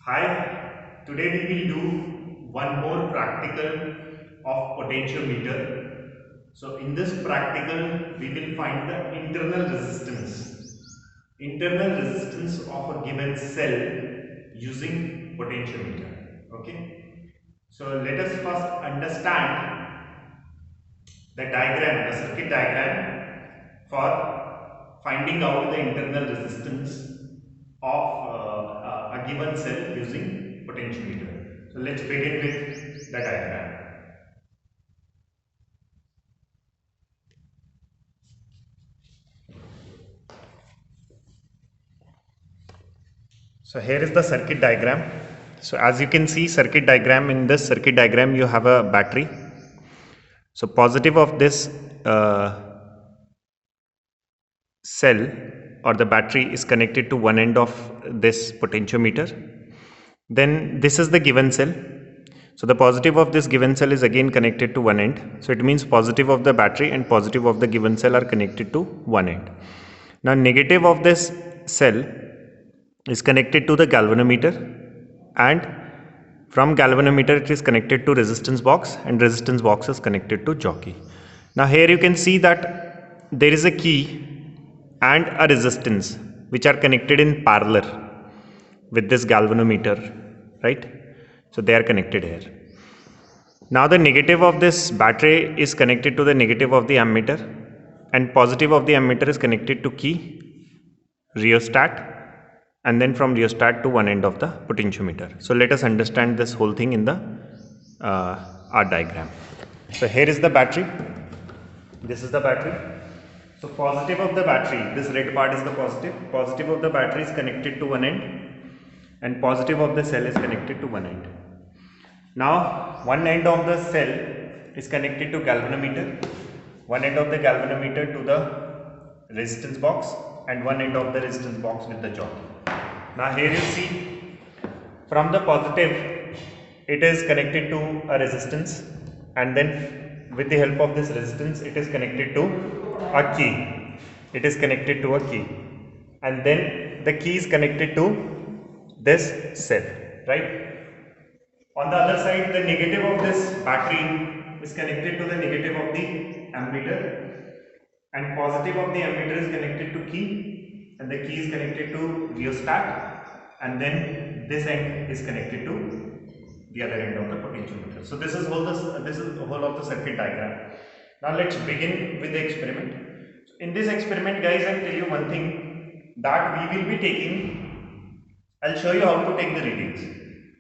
Hi, today we will do one more practical of potentiometer. So in this practical, we will find the internal resistance of a given cell using potentiometer. Okay. So let us first understand the circuit diagram for finding out the internal resistance of a given cell using potentiometer. So let's begin with the diagram. So here is the circuit diagram. So as you can see, in this circuit diagram you have a battery. So positive of this cell or the battery is connected to one end of this potentiometer. Then this is the given cell. So the positive of this given cell is again connected to one end. So it means positive of the battery and positive of the given cell are connected to one end. Now negative of this cell is connected to the galvanometer, and from galvanometer it is connected to resistance box, and resistance box is connected to jockey. Now here you can see that there is a key and a resistance which are connected in parallel with this galvanometer, right? So they are connected here. Now the negative of this battery is connected to the negative of the ammeter, and positive of the ammeter is connected to key, rheostat, and then from rheostat to one end of the potentiometer. So let us understand this whole thing in the R diagram. So here is the battery, this is the battery. So positive of the battery, this red part is the positive of the battery is connected to one end, and positive of the cell is connected to one end. Now one end of the cell is connected to galvanometer, one end of the galvanometer to the resistance box, and one end of the resistance box with the jockey. Now here you see, from the positive it is connected to a resistance, and then with the help of this resistance it is connected to a key. It is connected to a key, and then the key is connected to this cell, right? On the other side, the negative of this battery is connected to the negative of the ammeter, and positive of the ammeter is connected to key, and the key is connected to rheostat, and then this end is connected to the other end of the potentiometer. So this is the whole of the circuit diagram. Now let's begin with the experiment. So in this experiment, guys, I'll tell you one thing that we will be taking. I'll show you how to take the readings.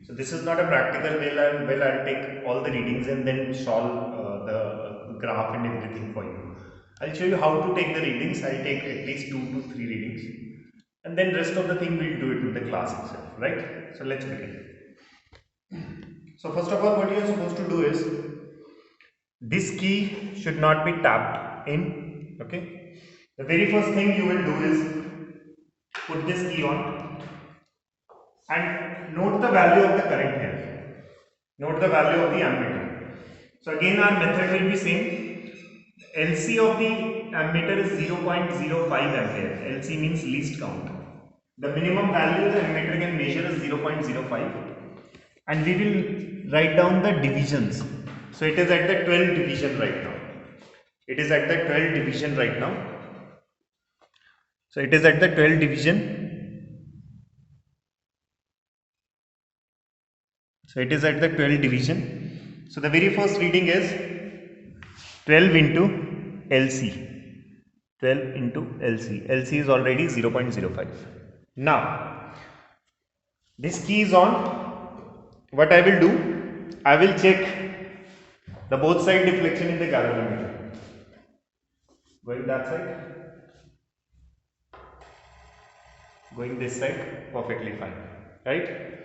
So this is not a practical well I'll take all the readings and then solve the graph and everything for you. I'll show you how to take the readings. I'll take at least 2 to 3 readings, and then rest of the thing we'll do it in the class itself, right? So let's begin. So first of all, what you are supposed to do is, this key should not be tapped in, okay? The very first thing you will do is put this key on and note the value of the current here. Note the value of the ammeter. So again our method will be same. LC of the ammeter is 0.05 ampere. LC means least count. The minimum value the ammeter can measure is 0.05, and we will write down the divisions. So it is at the 12 division right now. It is at the 12 division right now. So it is at the 12 division. So it is at the 12 division. So the very first reading is 12 into LC. 12 into LC. LC is already 0.05. Now, this key is on. What I will do, I will check the both side deflection in the galvanometer. Going that side, going this side, perfectly fine, right?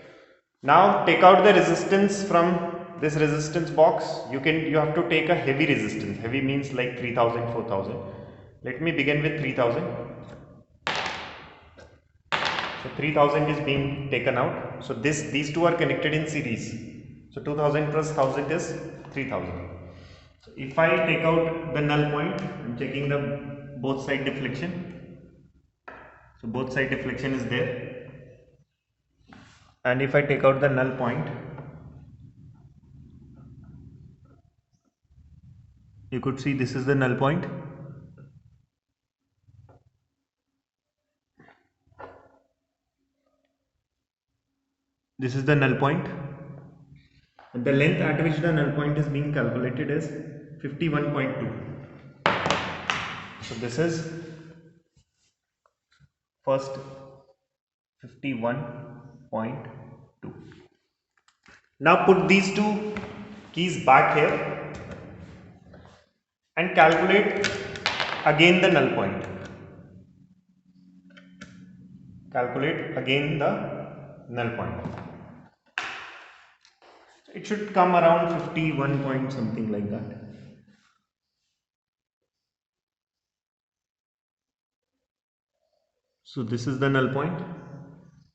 Now take out the resistance from this resistance box. You have to take a heavy resistance. Heavy means like 3000, 4000. Let me begin with 3000. So 3000 is being taken out. So these two are connected in series. So 2000 plus 1000 is 3000. So if I take out the null point, I'm checking the both side deflection. So both side deflection is there. and if I take out the null point, you could see this is the null point. This is the null point, and the length at which the null point is being calculated is 51.2. So this is first 51.2. Now put these two keys back here and calculate again the null point. Calculate again the null point. It should come around 51 point something like that. So this is the null point,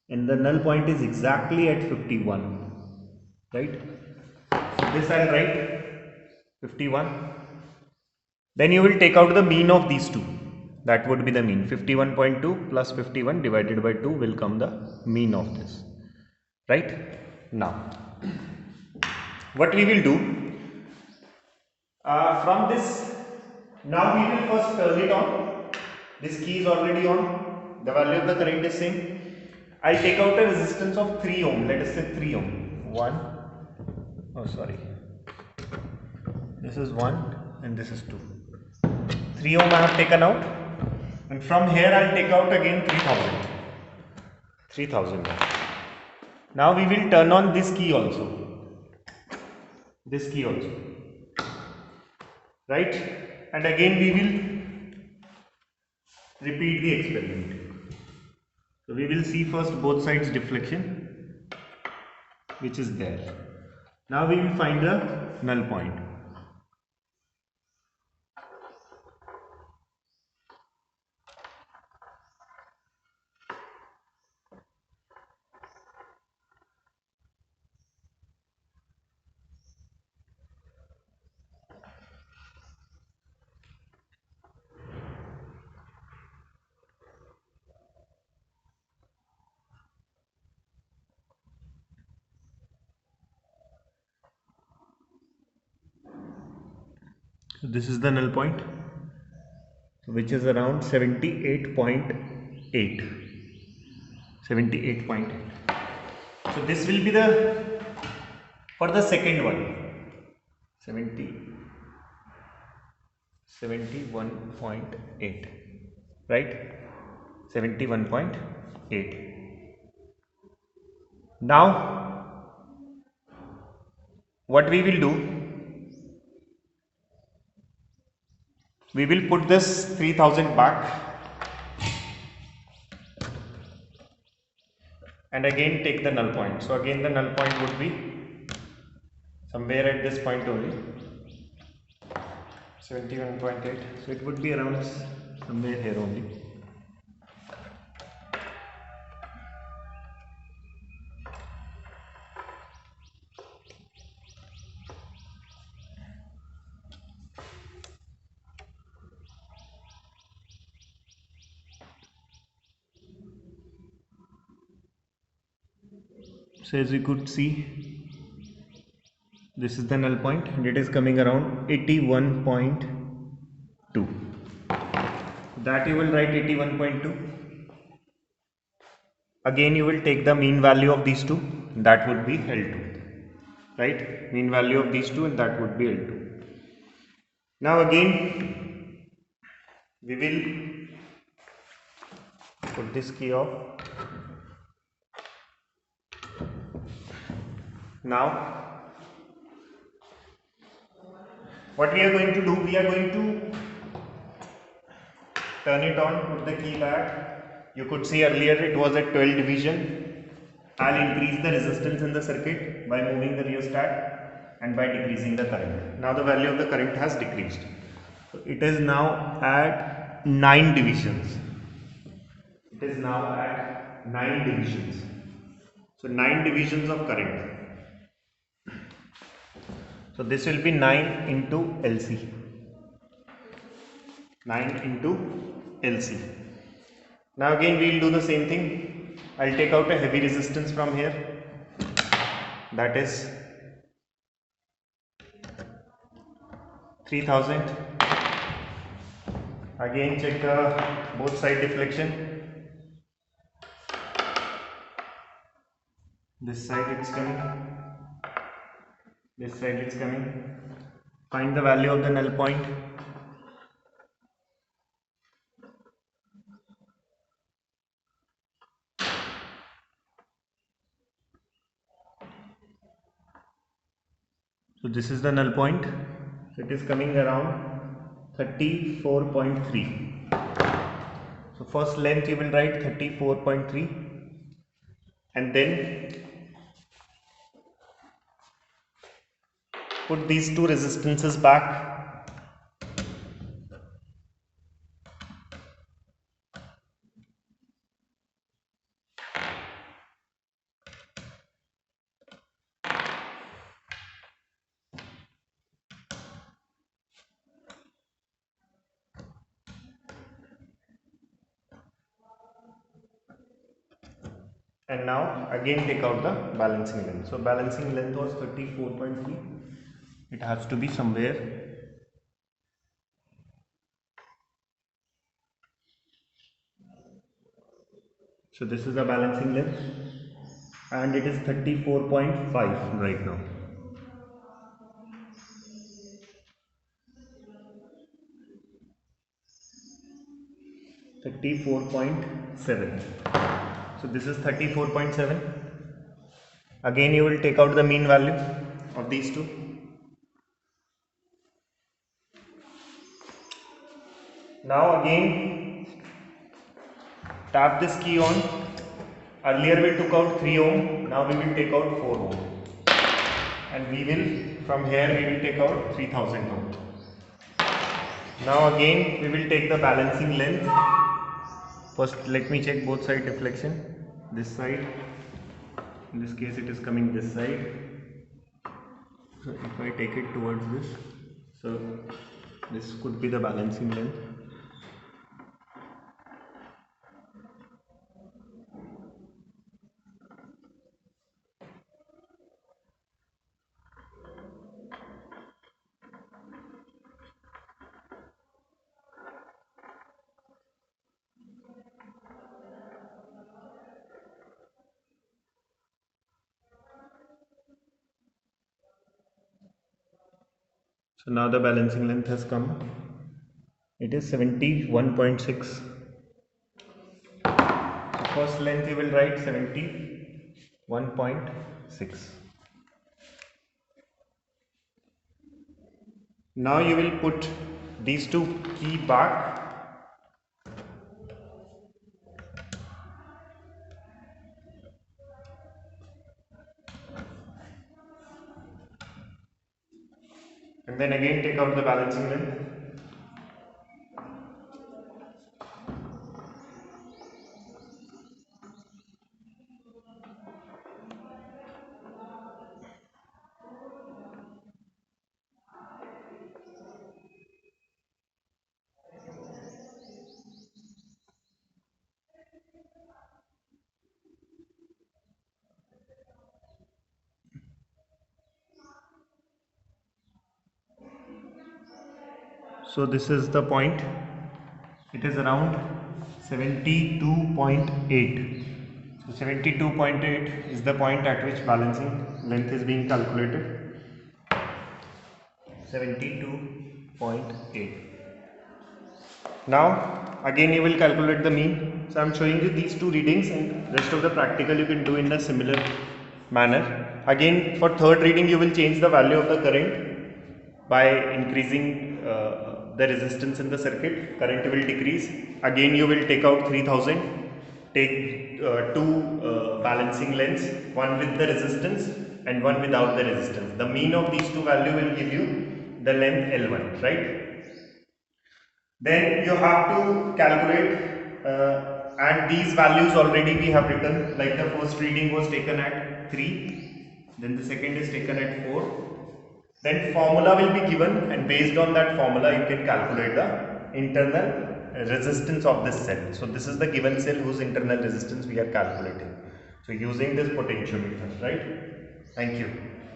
and the null point is exactly at 51, right? So this I'll write 51. Then you will take out the mean of these two. That would be the mean. 51.2 plus 51 divided by 2 will come the mean of this, right? Now what we will do from this, now we will first turn it on. This key is already on, the value of the current is same. I'll take out a resistance of 3 ohm, let us say 3 ohm. This is 1 and this is 2. 3 ohm I have taken out, and from here I'll take out again 3000. Now we will turn on this key also, right? And again we will repeat the experiment. So we will see first both sides deflection, which is there. Now we will find the null point. So this is the null point, which is around 78.8. So this will be the, for the second one, 71.8, right? 71.8. Now what we will do, we will put this 3000 back and again take the null point. So again the null point would be somewhere at this point only, 71.8. So it would be around somewhere here only. So as you could see, this is the null point and it is coming around 81.2. That you will write 81.2. Again you will take the mean value of these two, that would be L2, right? Mean value of these two, and that would be L2. Now again we will put this key off. Now what we are going to do, we are going to turn it on, put the key back. You could see earlier it was at 12 division. I'll increase the resistance in the circuit by moving the rheostat and by decreasing the current. Now the value of the current has decreased. So it is now at 9 divisions. It is now at 9 divisions. So 9 divisions of current. So this will be 9 into LC. 9 into LC. Now again we will do the same thing. I'll take out a heavy resistance from here. that is 3000. Again check both side deflection. This side it's coming, this side it's coming. Find the value of the null point. So this is the null point. So it is coming around 34.3. So first length you will write 34.3 and then put these two resistances back. And now again take out the balancing length. So balancing length was 34.3. It has to be somewhere. So this is the balancing length and it is 34.5 right now. $34.7. So this is 34.7. Again you will take out the mean value of these two. Now again tap this key on. Earlier we took out 3 ohm, now we will take out 4 ohm. And we will, from here we will take out 3000 ohm. Now again we will take the balancing length. First let me check both side deflection. This side, in this case it is coming this side. So if I take it towards this, so this could be the balancing length. So now the balancing length has come. It is 71.6. So first length you will write 71.6. Now you will put these two key back. And then again take out the balancing length. So this is the point. It is around 72.8. So 72.8 is the point at which balancing length is being calculated. 72.8. Now again you will calculate the mean. So I am showing you these two readings and rest of the practical you can do in a similar manner. Again for third reading you will change the value of the current by increasing the resistance in the circuit. Current will decrease. Again you will take out 3000, take two balancing lengths, one with the resistance and one without the resistance. The mean of these two value will give you the length L1, right? Then you have to calculate and these values already we have written, like the first reading was taken at 3, then the second is taken at 4. Then formula will be given and based on that formula you can calculate the internal resistance of this cell. So this is the given cell whose internal resistance we are calculating. So using this potentiometer, right? Thank you.